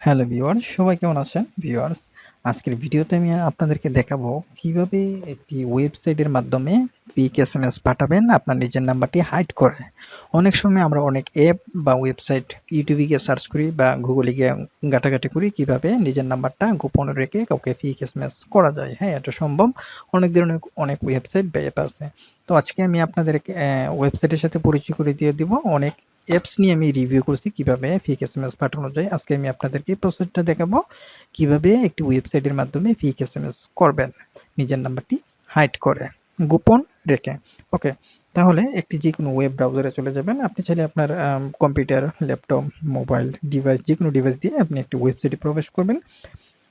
Hello viewers, সবাই কেমন আছেন? ভিউয়ার্স, আজকের ভিডিওতে আমি আপনাদেরকে দেখাবো কিভাবে একটি ওয়েবসাইটের মাধ্যমে পিক এসএমএস পাঠাবেন আপনার নিজের নাম্বারটি হাইড করে। অনেক সময় আমরা অনেক অ্যাপ বা ওয়েবসাইট ইউটিউবে গিয়ে সার্চ করি বা গুগলে গিয়ে ঘাটাঘাটি করি কিভাবে নিজের নাম্বারটা গোপন রেখে কাউকে পিক এসএমএস করা যায়। হ্যাঁ, এটা সম্ভব। অনেক ধরনের অনেক ওয়েবসাইট বা অ্যাপ আছে। তো আজকে আমি আপনাদেরকে ওয়েবসাইটের সাথে পরিচয় করে দিয়ে দিব। অনেক অ্যাপস নিয়ে আমি রিভিউ করছি কিভাবে ফেক এসএমএস পাঠানো যায়। আজকে আমি আপনাদেরকে প্রসেসটা দেখাবো কিভাবে একটি ওয়েবসাইটের মাধ্যমে ফেক এসএমএস করবেন নিজের নাম্বারটি হাইড করে গোপন রেখে। ওকে, তাহলে একটি যে কোনো ওয়েব ব্রাউজারে চলে যাবেন। আপনি চাইলে আপনার কম্পিউটার, ল্যাপটপ, মোবাইল ডিভাইস যে কোনো ডিভাইস দিয়ে আপনি একটি ওয়েবসাইটে প্রবেশ করবেন।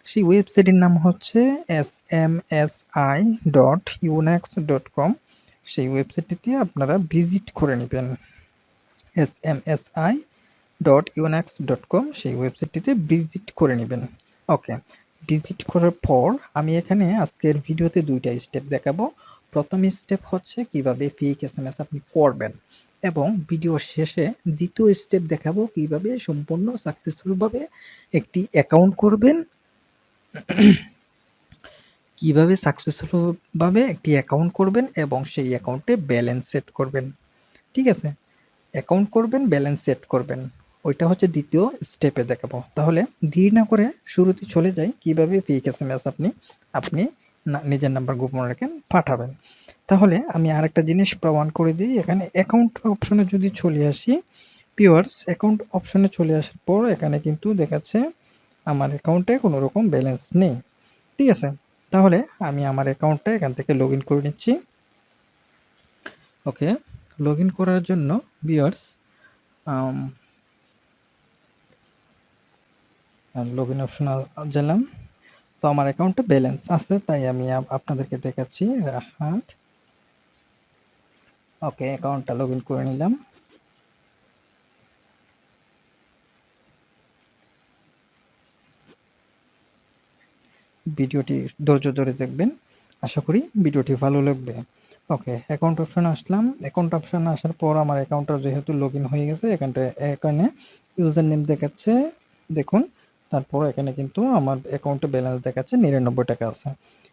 সেই ওয়েবসাইটের নাম হচ্ছে 𝙊𝙛𝙛𝙞𝙘𝙞𝙀𝑢𝑛𝑎x সেই ওয়েবসাইটটিতে আপনারা ভিজিট করে নেবেন। 𝑠msi.unax.com সেই ওয়েবসাইটটিতে ভিজিট করে নেবেন। ওকে, ভিজিট করার পর আমি এখানে আজকের ভিডিওতে দুইটা স্টেপ দেখাবো। প্রথম স্টেপ হচ্ছে কিভাবে ফেক এসএমএস আপনি করবেন এবং ভিডিও শেষে দ্বিতীয় স্টেপ দেখাবো কিভাবে সম্পূর্ণ সাকসেসফুলভাবে একটি অ্যাকাউন্ট করবেন, কিভাবে সাকসেসফুলভাবে একটি অ্যাকাউন্ট করবেন এবং সেই অ্যাকাউন্টে ব্যালেন্স সেট করবেন। ঠিক আছে, অ্যাকাউন্ট করবেন, ব্যালেন্স সেট করবেন, ওইটা হচ্ছে দ্বিতীয় স্টেপে দেখাবো। তাহলে দেরি না করে শুরুতে চলে যাই কিভাবে ফেক এসএমএস আপনি নিজের নাম্বার গোপন রেখে পাঠাবেন। তাহলে আমি আরেকটা জিনিস প্রমাণ করে দিই। এখানে অ্যাকাউন্ট অপশনে যদি চলে আসি, ভিউয়ার্স অ্যাকাউন্ট অপশনে চলে আসার পর এখানে কিন্তু দেখাচ্ছে আমার অ্যাকাউন্টে কোনো রকম ব্যালেন্স নেই। ঠিক আছে, তাহলে আমি আমার অ্যাকাউন্টটা এখান থেকে লগ ইন করে নিচ্ছি। ওকে, লগ ইন করার জন্য ভিউয়ার্স লগ ইন অপশন গেলাম। তো আমার অ্যাকাউন্টে ব্যালেন্স আছে, তাই আমি আপনাদেরকে দেখাচ্ছি। রাহাত, ওকে, অ্যাকাউন্টটা লগ ইন করে নিলাম। ভিডিওটি ধৈর্য ধরে দেখবেন, আশা করি ভিডিওটি ভালো লাগবে। ওকে, অ্যাকাউন্ট অপশনে আসলাম। অ্যাকাউন্ট অপশনে আসার পর আমার অ্যাকাউন্টটা যেহেতু লগ ইন হয়ে গেছে, এখানে ইউজার নেম দেখাচ্ছে, দেখুন। তারপর এখানে কিন্তু আমার অ্যাকাউন্টে ব্যালেন্স দেখাচ্ছে 99 টাকা আছে।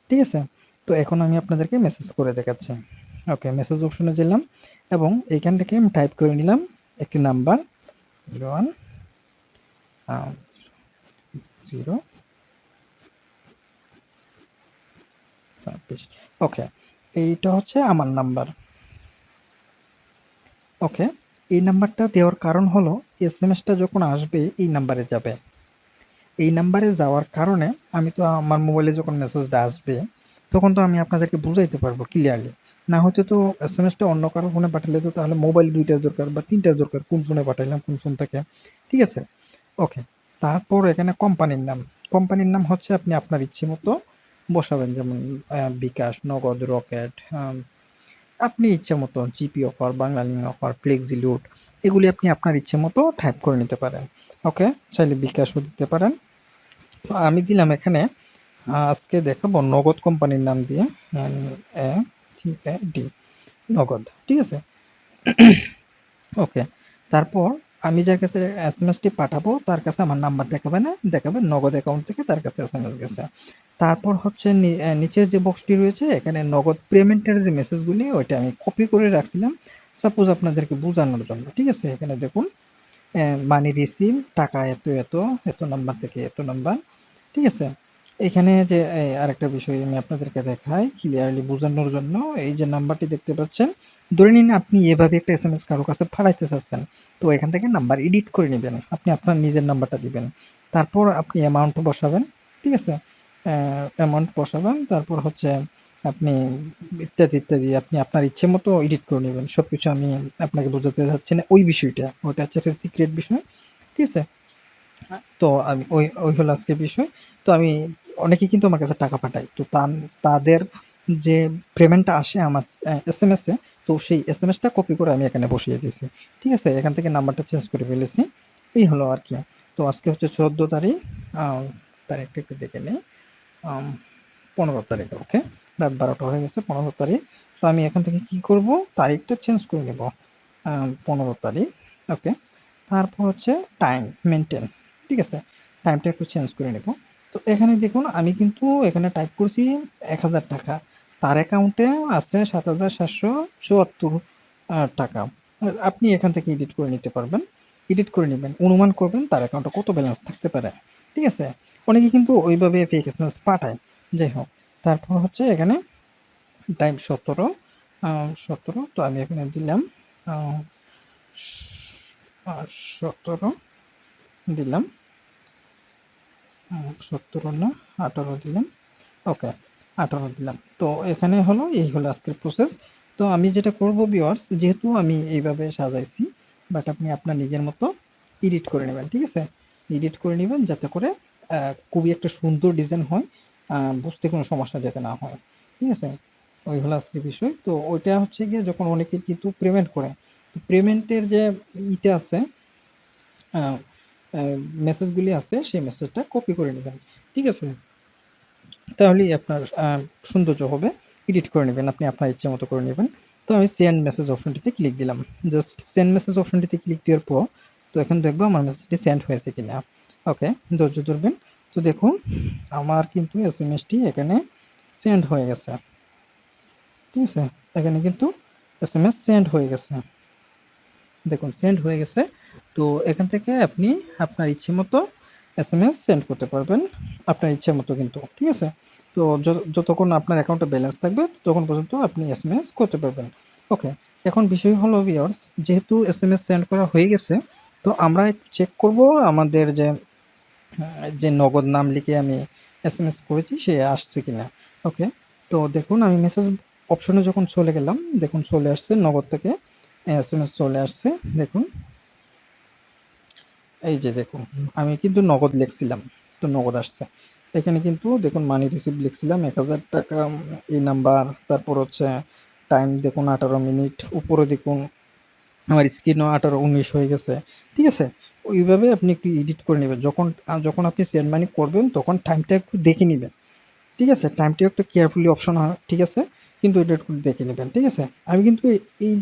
ঠিক আছে, তো এখন আমি আপনাদেরকে মেসেজ করে দেখাচ্ছি। ওকে, মেসেজ অপশনে গেলাম এবং এইখান থেকে আমি টাইপ করে নিলাম একটি নাম্বার 01 0 26। ওকে, এইটা হচ্ছে আমার নাম্বার। ওকে, এই নাম্বারটা দেওয়ার কারণ হলো এসএমএসটা যখন আসবে এই নাম্বারে যাবে। এই নাম্বারে যাওয়ার কারণে আমি তো আমার মোবাইলে যখন মেসেজটা আসবে তখন তো আমি আপনাদেরকে বুঝাইতে পারবো ক্লিয়ারলি। না হয়তো তো এসএমএসটা অন্য কারো ফোনে পাঠালে তো তাহলে মোবাইল 2টার দরকার বা 3টার দরকার, কোন ফোনে পাঠাইলাম কোন ফোন থেকে। ঠিক আছে, ওকে। তারপর এখানে কোম্পানির নাম হচ্ছে আপনি আপনার ইচ্ছে মতো বসাবেন, যেমন বিকাশ, নগদ, রকেট, আপনি ইচ্ছে মতো GP offer, Banglalink offer, flexi লুট, এগুলি আপনি আপনার ইচ্ছে মতো টাইপ করে নিতে পারেন। ওকে, চাইলে বিকাশও দিতে পারেন। তো আমি দিলাম এখানে, আজকে দেখাবো নগদ কোম্পানির নাম দিয়ে, NAGD, নগদ। ঠিক আছে, ওকে। তারপর আমি যার কাছে এসএমএসটি পাঠাবো তার কাছে আমার নাম্বার দেখাবে না, দেখাবে নগদ অ্যাকাউন্ট থেকে তার কাছে এসএমএস গেছে। তারপর হচ্ছে নিচের যে বক্সটি রয়েছে এখানে নগদ পেমেন্টের যে মেসেজগুলি ওইটা আমি কপি করে রাখছিলাম সাপোজ আপনাদেরকে বোঝানোর জন্য। ঠিক আছে, এখানে দেখুন মানি রিসিভ, টাকা এত এত, এত নাম্বার থেকে এত নাম্বার। ঠিক আছে, এখানে যে আরেকটা বিষয় আমি আপনাদেরকে দেখাই ক্লিয়ারলি বোঝানোর জন্য। এই যে নাম্বারটি দেখতে পাচ্ছেন, ধরে নিন আপনি এভাবে একটা এসএমএস কারো কাছে পাঠাইতে চাচ্ছেন, তো এখান থেকে নাম্বার এডিট করে নেবেন, আপনি আপনার নিজের নাম্বারটা দিবেন, তারপর আপনি অ্যামাউন্ট বসাবেন। ঠিক আছে, অ্যামাউন্ট বসাবেন, তারপর হচ্ছে আপনি ইত্যাদি ইত্যাদি আপনি আপনার ইচ্ছে মতো এডিট করে নেবেন। সবকিছু আমি আপনাকে বোঝাতে চাচ্ছি না, ওই বিষয়টা ওটা হচ্ছে একটা সিক্রেট বিষয়। ঠিক আছে, তো আমি ওই ওই হলো আজকের বিষয়। তো আমি অনেকেই কিন্তু আমার কাছে টাকা পাঠায়, তো তাদের যে পেমেন্টটা আসে আমার এসএমএসে, তো সেই এসএমএসটা কপি করে আমি এখানে বসিয়ে দিয়েছি। ঠিক আছে, এখান থেকে নাম্বারটা চেঞ্জ করে ফেলেছি। এই হলো আর কি। তো আজকে হচ্ছে 14 তারিখ, তারিখটা একটু দেখে নিই, 15 তারিখ। ওকে, রাত 12টা হয়ে গেছে, 15 তারিখ। তো আমি এখান থেকে কি করব, তারিখটা চেঞ্জ করে নেব, 15 তারিখ। ওকে, তারপর হচ্ছে টাইম মেনটেন। ঠিক আছে, টাইমটা একটু চেঞ্জ করে নেব। তো এখানে দেখুন আমি কিন্তু এখানে টাইপ করছি ১,০০০ টাকা। তার অ্যাকাউন্টে আছে ৭,৭৭৪ টাকা। আপনি এখান থেকে এডিট করে নিতে পারবেন। এডিট করে নিবেন। অনুমান করবেন তার অ্যাকাউন্টে কত ব্যালেন্স থাকতে পারে। ঠিক আছে? অনেকে কিন্তু ওইভাবে ফেক এসএমএস পাঠায়। যাই হোক। তারপর হচ্ছে এখানে টাইম ১৭, ১৭ তো আমি এখানে দিলাম আ স ১৭ দিলাম। ১৭ না ১৮ দিলাম। ওকে, ১৮ দিলাম। তো এখানে হলো এই হলো আজকের প্রসেস। তো আমি যেটা করব ভিউয়ার্স, যেহেতু আমি এইভাবে সাজাইছি, বাট আপনি আপনার নিজের মতো এডিট করে নেবেন। ঠিক আছে? এডিট করে নিবেন যাতে করে খুবই একটা সুন্দর ডিজাইন হয়। বুঝতে কোনো সমস্যা যাতে না হয়। ঠিক আছে? ওই হলো আজকের বিষয়। তো ওইটা হচ্ছে গিয়ে যখন অনেকে কিন্তু পেমেন্ট করে, তো পেমেন্টের যে ইটা আছে, আ আ মেসেজগুলি আছে সেই মেসেজটা কপি করে নিবেন। ঠিক আছে? তাহলেই আপনার সৌন্দর্য হবে। এডিট করে নেবেন। আপনি আপনার ইচ্ছা মতো করে নেবেন। তো আমি সেন্ড মেসেজ অপশনটিতে ক্লিক দিলাম। জাস্ট সেন্ড মেসেজ অপশনটিতে ক্লিক দেওয়ার পর তো এখন দেখবো আমার মেসেজটি সেন্ড হয়েছে কিনা। ওকে, ধৈর্য ধরবেন। তো দেখুন আমার কিন্তু এসএমএসটি এখানে সেন্ড হয়ে গেছে। ঠিক আছে? এখানে কিন্তু এসএমএস সেন্ড হয়ে গেছে। দেখুন সেন্ড হয়ে গেছে। তো এখান থেকে আপনি আপনার ইচ্ছে মতো এসএমএস সেন্ড করতে পারবেন। আপনার ইচ্ছে মতো কিন্তু। ঠিক আছে? তো যতক্ষণ আপনার অ্যাকাউন্টে ব্যালেন্স থাকবে ততক্ষণ পর্যন্ত আপনি এসএমএস করতে পারবেন। ওকে। এখন বিষয় হলো ভিউয়ার্স, যেহেতু এসএমএস সেন্ড করা হয়ে গেছে, তো আমরা একটু চেক করব আমাদের যে নগদ নাম লিখে আমি এসএমএস করেছি সে আসছে কিনা। ওকে। তো দেখুন আমি মেসেজ অপশনে যখন চলে গেলাম, দেখুন চলে আসছে নগদ থেকে এসএমএস চলে আসছে। দেখুন এই যে দেখুন আমি কিন্তু নগদ লিখছিলাম, তো নগদ আসছে। এখানে কিন্তু দেখুন মানি রিসিভ লিখছিলাম ১,০০০ টাকা, এই নাম্বার, তারপর হচ্ছে টাইম দেখুন ১৮ মিনিট, উপরে দেখুন আমার স্ক্রিনও ১৮-১৯ হয়ে গেছে। ঠিক আছে? ওইভাবে আপনি একটু এডিট করে নেবেন। যখন আপনি সেন্ড মানি করবেন তখন টাইমটা একটু দেখে নিবেন। ঠিক আছে? টাইমটিও একটু কেয়ারফুলি অপশন হয়, ঠিক আছে? কিন্তু এটা একটু দেখে নেবেন। ঠিক আছে? আমি কিন্তু এই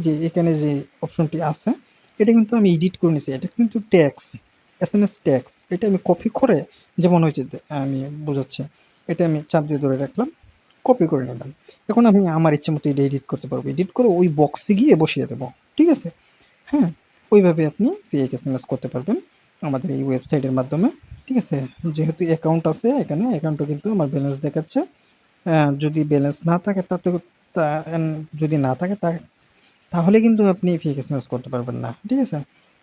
যে এখানে যে অপশনটি আছে, এটা কিন্তু আমি এডিট করে নিছি। এটা কিন্তু ট্যাক্স, এসএমএস ট্যাক্স। এটা আমি কপি করে, যেমন হয়েছে আমি বোঝাচ্ছি। এটা আমি চাপ দিয়ে ধরে রাখলাম, কপি করে নিলাম। এখন আমি আমার ইচ্ছে মতো এটা এডিট করতে পারবো। এডিট করে ওই বক্সে গিয়ে বসিয়ে দেবো। ঠিক আছে? হ্যাঁ, ওইভাবে আপনি ফেক এসএমএস করতে পারবেন আমাদের এই ওয়েবসাইটের মাধ্যমে। ঠিক আছে? যেহেতু অ্যাকাউন্ট আছে এখানে, অ্যাকাউন্টে কিন্তু আমার ব্যালেন্স দেখাচ্ছে। যদি ব্যালেন্স না থাকে তাতে তা এন যদি না থাকে তাহলে কিন্তু আপনি ফেক এসএমএস করতে পারবেন না। ঠিক আছে?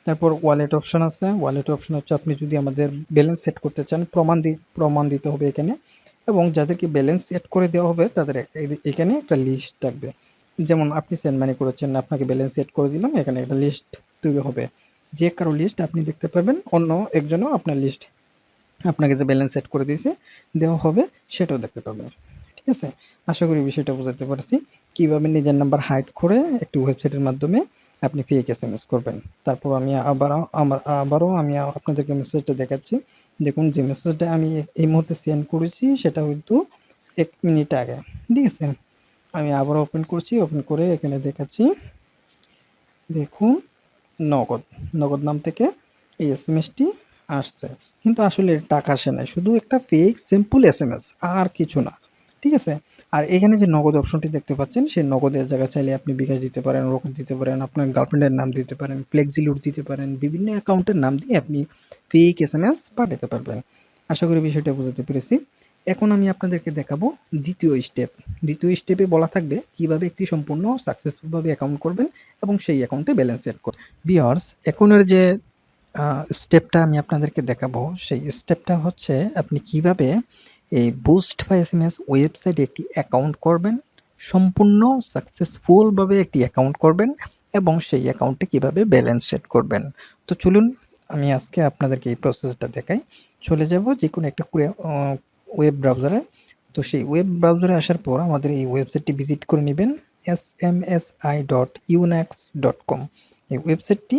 তারপর ওয়ালেট অপশন আছে। ওয়ালেট অপশন হচ্ছে আপনি যদি আমাদের ব্যালেন্স সেট করতে চান, প্রমাণ দিতে হবে এখানে, এবং যাদেরকে ব্যালেন্স সেট করে দেওয়া হবে তাদের এখানে একটা লিস্ট থাকবে। যেমন আপনি সেন্ড মানি করেছেন, আপনাকে ব্যালেন্স সেট করে দিলাম, এখানে একটা লিস্ট তৈরি হবে। যে কারো লিস্ট আপনি দেখতে পাবেন, অন্য একজনও আপনার লিস্ট আপনাকে যে ব্যালেন্স সেট করে দিয়েছে দেওয়া হবে সেটাও দেখতে পাবেন। ঠিক আছে? আশা করি বিষয়টা বোঝাতে পারছি। কিভাবে নিজের নাম্বার হাইড করে একটি ওয়েবসাইটের মাধ্যমে আপনি ফেক এসএমএস করবেন। তারপর আমি আবারও আমি আপনাদেরকে মেসেজটা দেখাচ্ছি। দেখুন যে মেসেজটা আমি এই মুহূর্তে সেন্ড করেছি সেটা কিন্তু ১ মিনিট আগে। ঠিক আছে? আমি আবারও ওপেন করছি। ওপেন করে এখানে দেখাচ্ছি। দেখুন নগদ, নগদ নাম থেকে এই এসএমএসটি আসছে। কিন্তু আসলে টাকা আসে নাই। শুধু একটা ফেক সিম্পল এসএমএস, আর কিছু না। ঠিক আছে? আর এখানে যে নগদ অপশনটি দেখতে পাচ্ছেন, সেই নগদের জায়গায় চাইলে আপনি বিকাশ দিতে পারেন, রকেট দিতে পারেন, আপনার গার্লফ্রেন্ডের নাম দিতে পারেন, ফ্লেক্সিলোড দিতে পারেন। বিভিন্ন অ্যাকাউন্টের নাম দিয়ে আপনি ফেক এসএমএস পাঠাতে পারবেন। আশা করি বিষয়টা বুঝাতে পেরেছি। এখন আমি আপনাদেরকে দেখাবো ২য় স্টেপ। ২য় স্টেপে বলা থাকবে কিভাবে একটি সম্পূর্ণ সাকসেসফুল ভাবে অ্যাকাউন্ট করবেন এবং সেই অ্যাকাউন্টে ব্যালেন্স সেট করবেন। ভিউয়ার্স, এখনের যে স্টেপটা আমি আপনাদেরকে দেখাবো, সেই স্টেপটা হচ্ছে আপনি কিভাবে এই বুস্ট বা এসএমএস ওয়েবসাইটে একটি অ্যাকাউন্ট করবেন, সম্পূর্ণ সাকসেসফুলভাবে একটি অ্যাকাউন্ট করবেন এবং সেই অ্যাকাউন্টে কিভাবে ব্যালেন্স সেট করবেন। তো চলুন আমি আজকে আপনাদেরকে এই প্রসেসটা দেখাই। চলে যাব যেকোনো একটা ওয়েব ব্রাউজারে। তো সেই ওয়েব ব্রাউজারে আসার পর আমাদের এই ওয়েবসাইটটি ভিজিট করে নেবেন, smsi.unax.com। এই ওয়েবসাইটটি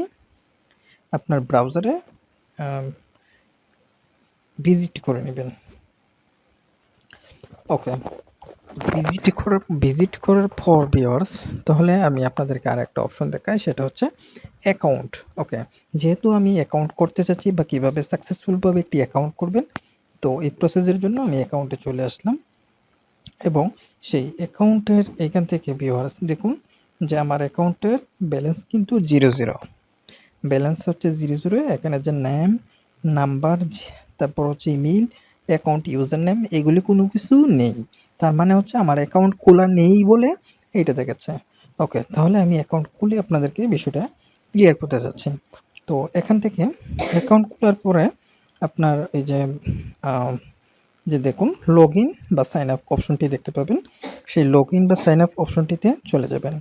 আপনার ব্রাউজারে ভিজিট করে নেবেন। ওকে। ভিজিট করার পর ভিউয়ার্স, তাহলে আমি আপনাদেরকে আরেকটা অপশন দেখাই, সেটা হচ্ছে অ্যাকাউন্ট। ওকে, যেহেতু আমি অ্যাকাউন্ট করতে চাচ্ছি বা কিভাবে সাকসেসফুলভাবে একটি অ্যাকাউন্ট করবেন, তো এই প্রসেসের জন্য আমি অ্যাকাউন্টে চলে আসলাম এবং সেই অ্যাকাউন্টের এইখান থেকে ভিউয়ার্স দেখুন যে আমার অ্যাকাউন্টের ব্যালেন্স কিন্তু 0 ব্যালেন্স হচ্ছে 0 এখানে যে নেম, নাম্বার, তারপর হচ্ছে ইমেইল, অ্যাকাউন্ট ইউজার নেম, এগুলি কোনো কিছু নেই। তার মানে হচ্ছে আমার অ্যাকাউন্ট খোলা নেই বলে এইটা দেখাচ্ছে। ওকে, তাহলে আমি অ্যাকাউন্ট খুলে আপনাদেরকে বিষয়টা ক্লিয়ার করতে চাচ্ছি। তো এখান থেকে অ্যাকাউন্ট খোলার পরে আপনার এই যে দেখুন লগ ইন বা সাইন আপ অপশনটি দেখতে পাবেন, সেই লগ ইন বা সাইন আপ অপশনটিতে চলে যাবেন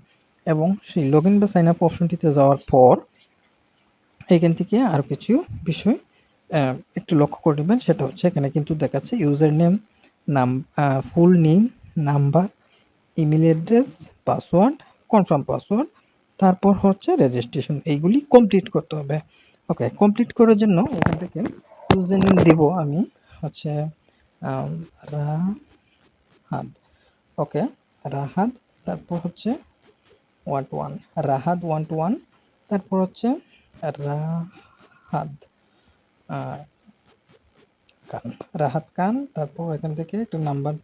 এবং সেই লগ ইন বা সাইন আপ অপশনটিতে যাওয়ার পর এখান থেকে আরও কিছু বিষয় একটু লক্ষ্য করে নেবেন। সেটা হচ্ছে এখানে কিন্তু দেখাচ্ছে user name, full name, number, email address, password, confirm password, তারপর হচ্ছে রেজিস্ট্রেশন, এইগুলি কমপ্লিট করতে হবে। ওকে, কমপ্লিট করার জন্য এখান থেকে ইউজার নেম দেব আমি হচ্ছে রাহাত। ওকে, রাহাত, তারপর হচ্ছে 1 রাহাত 1, তারপর হচ্ছে রাহাত খান, রাহাত খান, তারপর এখান থেকে একটা নাম্বার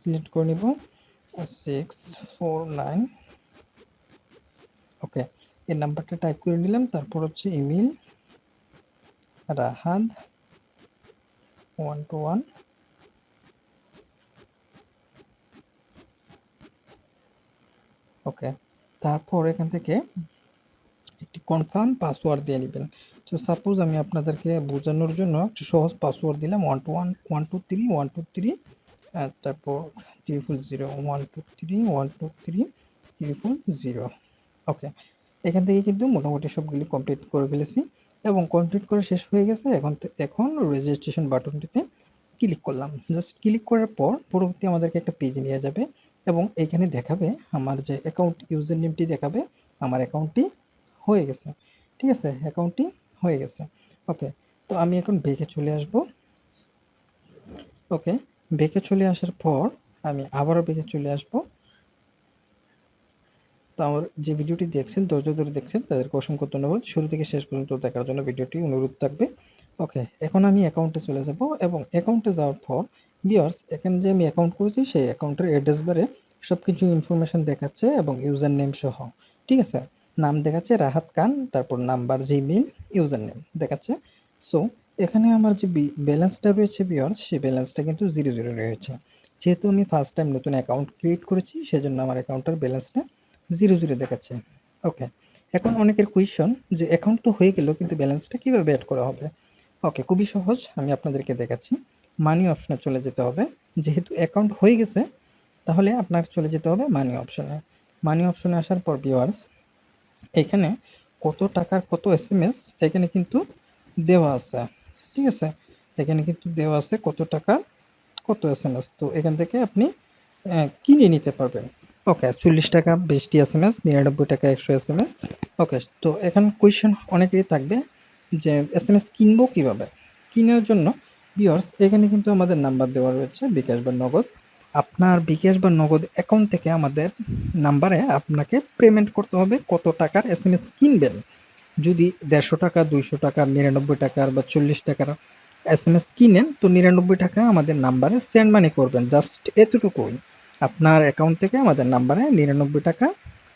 সিলেক্ট করে নিব 649। ওকে, এই নাম্বারটা টাইপ করে নিলাম, তারপর হচ্ছে ইমেল রাহাত 1, ওকে, তারপর এখান থেকে একটি কনফার্ম পাসওয়ার্ড দিয়ে নেবেন। তো সাপোজ আমি আপনাদেরকে বোঝানোর জন্য একটি সহজ পাসওয়ার্ড দিলাম 123 তারপর 000 123 ওকে, এখান থেকে কিন্তু মোটামুটি সবগুলি কমপ্লিট করে ফেলেছি এবং কমপ্লিট করে শেষ হয়ে গেছে। এখন রেজিস্ট্রেশন বাটনটিতে ক্লিক করলাম। জাস্ট ক্লিক করার পর পরবর্তী আমাদেরকে একটা পেজে নিয়ে যাবে এবং এখানে দেখাবে আমার যে অ্যাকাউন্ট ইউজার নেমটি দেখাবে আমার অ্যাকাউন্টটি হয়ে গেছে। ঠিক আছে, অ্যাকাউন্টটি হয়ে গেছে। ওকে, তো আমি এখন ব্যাকে চলে আসব। ওকে, ব্যাকে চলে আসার পর আমি আবারও ব্যাকে চলে আসব। তো আমার যে ভিডিওটি দেখছেন, ধৈর্য ধরে দেখছেন, তাদেরকে অসংখ্য ধন্যবাদ। শুরু থেকে শেষ পর্যন্ত দেখার জন্য ভিডিওটি অনুরোধ থাকবে। ওকে, এখন আমি অ্যাকাউন্টে চলে যাব এবং অ্যাকাউন্টে যাওয়ার পর ভিউয়ার্স এখানে যে আমি অ্যাকাউন্ট করেছি সেই অ্যাকাউন্টের অ্যাড্রেস বারে সব কিছু ইনফরমেশন দেখাচ্ছে এবং ইউজার নেম সহ। ঠিক আছে, নাম দেখাচ্ছে রাহাত খান, তারপর নাম্বার, জিমেইল, ইউজার নেম দেখাচ্ছে। সো এখানে আমার যে ব্যালেন্সটা রয়েছে ভিউয়ার্স, সেই ব্যালেন্সটা কিন্তু 0 রয়েছে। যেহেতু আমি ফার্স্ট টাইম নতুন অ্যাকাউন্ট ক্রিয়েট করেছি, সেজন্য আমার অ্যাকাউন্টের ব্যালেন্সটা 0 দেখাচ্ছে। ওকে, এখন অনেকের কোয়েশ্চন যে অ্যাকাউন্ট তো হয়ে গেল কিন্তু ব্যালেন্সটা কিভাবে অ্যাড করা হবে। ওকে, খুবই সহজ, আমি আপনাদেরকে দেখাচ্ছি। মানি অপশনে চলে যেতে হবে। যেহেতু অ্যাকাউন্ট হয়ে গেছে তাহলে আপনার চলে যেতে হবে মানি অপশনে। মানি অপশনে আসার পর ভিউয়ার্স এখানে কত টাকার কত এসএমএস এখানে কিন্তু দেওয়া আছে। ঠিক আছে, এখানে কিন্তু দেওয়া আছে কত টাকার কত এসএমএস। তো এখান থেকে আপনি কিনে নিতে পারবেন। ওকে, 40 টাকা 20টি এসএমএস, 99 টাকা 100 এসএমএস। ওকে, তো এখন কোয়েশ্চেন অনেকেরই থাকবে যে এসএমএস কিনবো কিভাবে। কেনার জন্য ভিউয়ার্স এখানে কিন্তু আমাদের নাম্বার দেওয়া রয়েছে বিকাশ বা নগদ। আপনার বিকাশ বা নগদ অ্যাকাউন্ট থেকে আমাদের নাম্বারে আপনাকে পেমেন্ট করতে হবে কত টাকার এসএমএস কিনবেন। যদি 150 টাকা, 200 টাকা, 99 টাকার বা 40 টাকার এসএমএস কিনেন, তো 99 টাকা আমাদের নাম্বারে সেন্ড মানি করবেন। জাস্ট এতটুকুই, আপনার অ্যাকাউন্ট থেকে আমাদের নাম্বারে 99 টাকা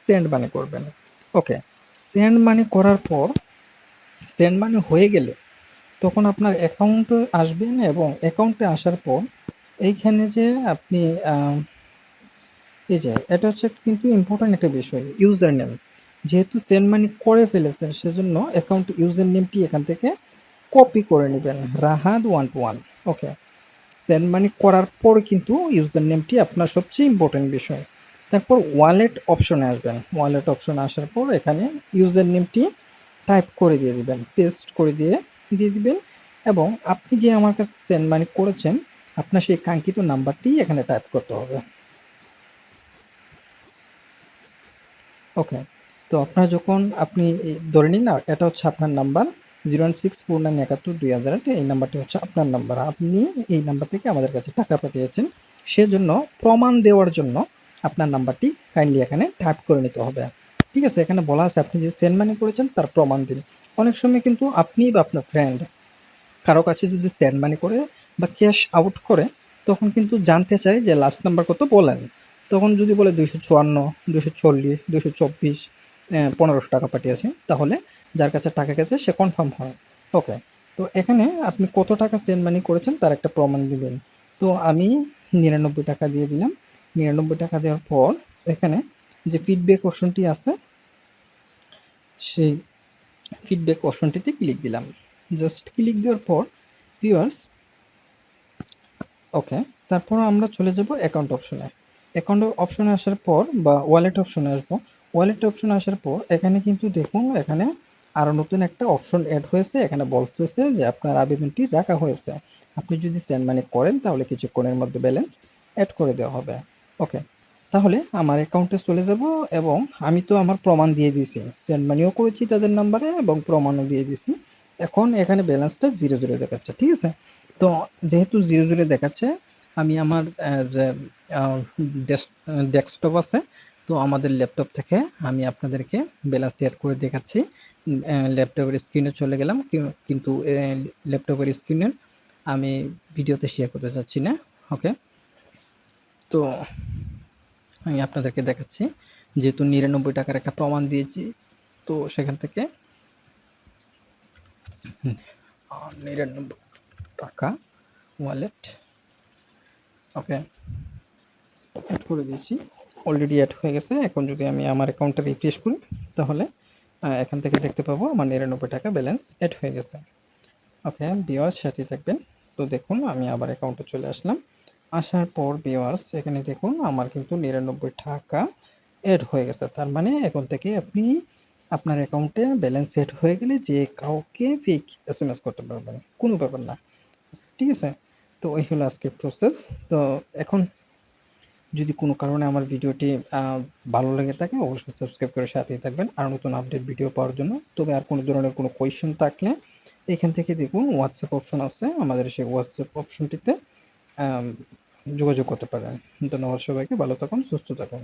সেন্ড মানি করবেন। ওকে, সেন্ড মানি করার পর সেন্ড মানি হয়ে গেলে তখন আপনার অ্যাকাউন্টে আসবেন এবং অ্যাকাউন্টে আসার পর এইখানে যে আপনি এই যে এটা হচ্ছে কিন্তু ইম্পর্টেন্ট একটা বিষয়, ইউজার নেম। যেহেতু সেন্ড মানি করে ফেলেছেন সেজন্য অ্যাকাউন্ট ইউজার নেমটি এখান থেকে কপি করে নেবেন, রাহাত 1, ওকে। সেন্ড মানি করার পর কিন্তু ইউজার নেমটি আপনার সবচেয়ে ইম্পর্টেন্ট বিষয়। তারপর ওয়ালেট অপশনে আসবেন। ওয়ালেট অপশনে আসার পর এখানে ইউজার নেমটি টাইপ করে দিয়ে দিবেন, পেস্ট করে দিয়ে দিবেন এবং আপনি যে আমার কাছে সেন্ড মানি করেছেন আপনার সেই কাঙ্ক্ষিত নাম্বারটি এখানে টাইপ করতে হবে। ওকে, তো আপনার যখন আপনি ধরে নিন না এটা হচ্ছে আপনার নাম্বার 01649712008, এই নাম্বারটি হচ্ছে আপনার নাম্বার। আপনি এই নাম্বার থেকে আমাদের কাছে টাকা পাঠিয়েছেন, সেজন্য প্রমাণ দেওয়ার জন্য আপনার নাম্বারটি কাইন্ডলি এখানে টাইপ করে নিতে হবে। ঠিক আছে? এখানে বলা আছে আপনি যে সেন্ড মানি করেছেন তার প্রমাণ দিন। অনেক সময় কিন্তু আপনি বা আপনার ফ্রেন্ড কারো কাছে যদি সেন্ড মানি করে বা ক্যাশ আউট করে, তখন কিন্তু জানতে চায় যে লাস্ট নাম্বার কত বলেন। তখন যদি বলে 254, 240, 224, 1500 টাকা পাঠিয়েছে, তাহলে যার কাছে টাকা গেছে সে কনফার্ম হয়। ওকে, তো এখানে আপনি কত টাকা সেন্ড মানি করেছেন তার একটা প্রমাণ দিবেন। তো আমি 99 টাকা দিয়ে দিলাম। 99 টাকা দেওয়ার পর এখানে যে ফিডব্যাক অপশনটি আছে, সেই ফিডব্যাক অপশনটিতে ক্লিক দিলাম। জাস্ট ক্লিক দেওয়ার পর ভিউয়ার্স, ওকে, তারপর আমরা চলে যাব অ্যাকাউন্ট অপশনে। অ্যাকাউন্ট অপশনে আসার পর বা ওয়ালেট অপশনে আসবো। ওয়ালেট অপশনে আসার পর এখানে কিন্তু দেখুন, এখানে আরও নতুন একটা অপশন অ্যাড হয়েছে। এখানে বলতেছে যে আপনার আবেদনটি রাখা হয়েছে। আপনি যদি সেন্ড মানি করেন তাহলে কিছুক্ষণের মধ্যে ব্যালেন্স অ্যাড করে দেওয়া হবে। ওকে, তাহলে আমার অ্যাকাউন্টে চলে যাব এবং আমি তো আমার প্রমাণ দিয়ে দিয়েছি, সেন্ড মানিও করেছি তাদের নাম্বারে এবং প্রমাণও দিয়ে দিয়েছি। এখন এখানে ব্যালেন্সটা 0 দেখাচ্ছে। ঠিক আছে? তো যেহেতু 0 দেখাচ্ছে, আমি আমার যে ডেস্কটপ আছে, তো আমাদের ল্যাপটপ থেকে আমি আপনাদেরকে ব্যালেন্সটি অ্যাড করে দেখাচ্ছি। ল্যাপটপের স্ক্রিনে চলে গেলাম, কিন্তু ল্যাপটপের স্ক্রিনে আমি ভিডিওতে শেয়ার করতে চাচ্ছি না। ওকে, তো আমি আপনাদেরকে দেখাচ্ছি। যেহেতু 99 টাকার একটা প্রমাণ দিয়েছি, তো সেখান থেকে 99 টাকা ওয়ালেট, ওকে, অ্যাড করে দিয়েছি। অলরেডি অ্যাড হয়ে গেছে। এখন যদি আমি আমার অ্যাকাউন্টটা রিফ্রেশ করি, তাহলে এখান থেকে দেখতে পাবো আমার 99 টাকা ব্যালেন্স অ্যাড হয়ে গেছে। ওকে ভিউয়ার্স, সাথেই থাকবেন। তো দেখুন আমি আবার অ্যাকাউন্টে চলে আসলাম। আসার পর ভিউয়ার্স, এখানে দেখুন আমার কিন্তু 99 টাকা অ্যাড হয়ে গেছে। তার মানে এখন থেকে আপনি আপনার অ্যাকাউন্টে ব্যালেন্স সেট হয়ে গেলে যে কাউকে ফেক এসএমএস করতে পারবেন, কোনো ব্যাপার না। ঠিক আছে? তো এই হলো আজকের প্রসেস। তো এখন যদি কোনো কারণে আমার ভিডিওটি ভালো লেগে থাকে, অবশ্যই সাবস্ক্রাইব করে সাথেই থাকবেন আর নতুন আপডেট ভিডিও পাওয়ার জন্য। তবে আর কোনো ধরনের কোনো কোয়েশ্চেন থাকলে এখান থেকে দেখুন হোয়াটসঅ্যাপ অপশন আছে, আমাদের সেই হোয়াটসঅ্যাপ অপশনটিতে যোগাযোগ করতে পারেন। ধন্যবাদ সবাইকে, ভালো থাকুন, সুস্থ থাকুন।